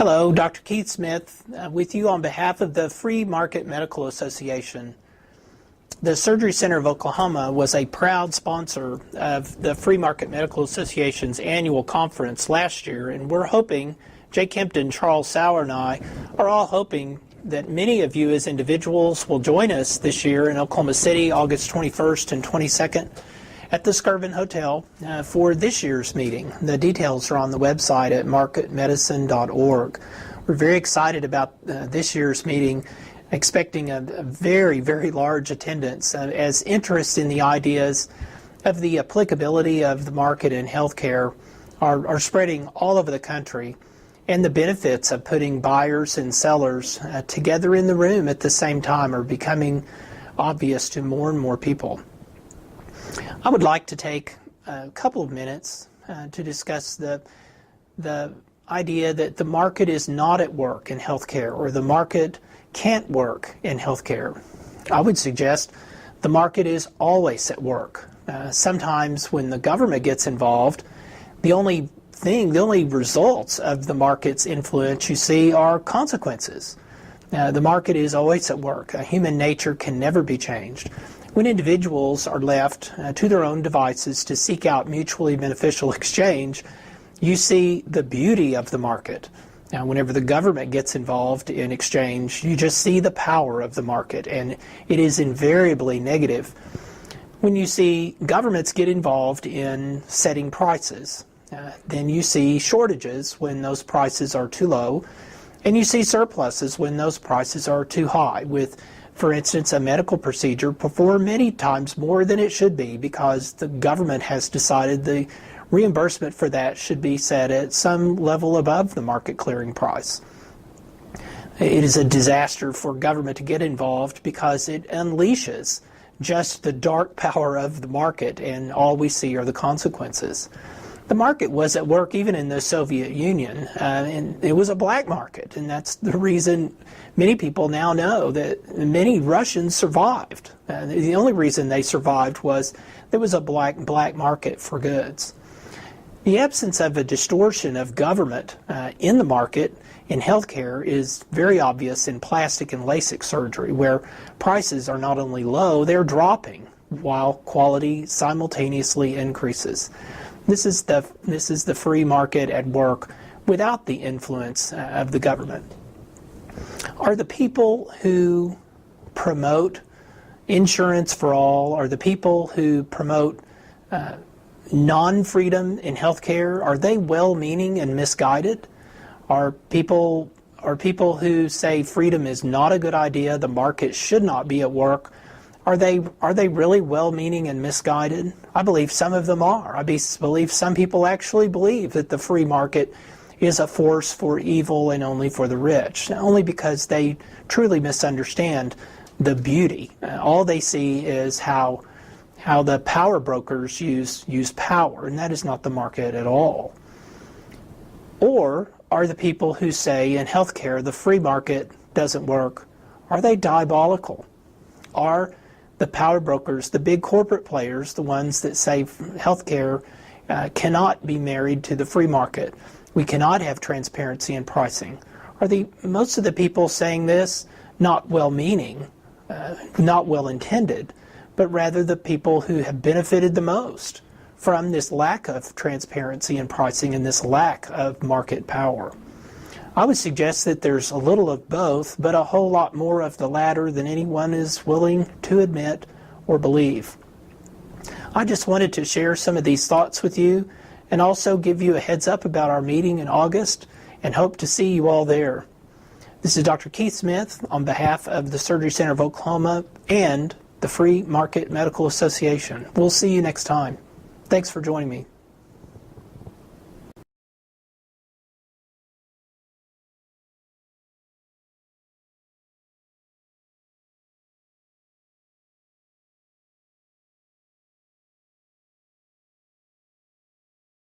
Hello, Dr. Keith Smith with you on behalf of the Free Market Medical Association. The Surgery Center of Oklahoma was a proud sponsor of the Free Market Medical Association's annual conference last year, and we're hoping, Jay Kempton, Charles Sauer, and I are all hoping that many of you as individuals will join us this year in Oklahoma City, August 21st and 22nd at the Skirvin Hotel for this year's meeting. The details are on the website at marketmedicine.org. We're very excited about this year's meeting, expecting a very, very large attendance as interest in the ideas of the applicability of the market in healthcare are spreading all over the country, and the benefits of putting buyers and sellers together in the room at the same time are becoming obvious to more and more people. I would like to take a couple of minutes to discuss the idea that the market is not at work in healthcare, or the market can't work in healthcare. I would suggest the market is always at work. Sometimes when the government gets involved, the only results of the market's influence you see are consequences. The market is always at work. Human nature can never be changed. When individuals are left to their own devices to seek out mutually beneficial exchange, you see the beauty of the market. Now, whenever the government gets involved in exchange, you just see the power of the market, and it is invariably negative. When you see governments get involved in setting prices, then you see shortages when those prices are too low, and you see surpluses when those prices are too high, with, for instance, a medical procedure performed many times more than it should be because the government has decided the reimbursement for that should be set at some level above the market clearing price. It is a disaster for government to get involved because it unleashes just the dark power of the market, and all we see are the consequences. The market was at work even in the Soviet Union, and it was a black market, and that's the reason many people now know that many Russians survived. The only reason they survived was there was a black market for goods. The absence of a distortion of government in the market in healthcare is very obvious in plastic and LASIK surgery, where prices are not only low, they're dropping while quality simultaneously increases. This is the free market at work without the influence of the government. Are the people who promote insurance for all, are the people who promote non-freedom in healthcare, are they well-meaning and misguided? Are people who say freedom is not a good idea, the market should not be at work, are they really well-meaning and misguided? I believe some of them are. I believe some people actually believe that the free market is a force for evil and only for the rich, only because they truly misunderstand the beauty. All they see is how the power brokers use power, and that is not the market at all. Or are the people who say in healthcare the free market doesn't work, are they diabolical? Are the power brokers, the big corporate players, the ones that say healthcare cannot be married to the free market, we cannot have transparency in pricing, are most of the people saying this not well-meaning, not well-intended, but rather the people who have benefited the most from this lack of transparency in pricing and this lack of market power? I would suggest that there's a little of both, but a whole lot more of the latter than anyone is willing to admit or believe. I just wanted to share some of these thoughts with you and also give you a heads up about our meeting in August, and hope to see you all there. This is Dr. Keith Smith on behalf of the Surgery Center of Oklahoma and the Free Market Medical Association. We'll see you next time. Thanks for joining me.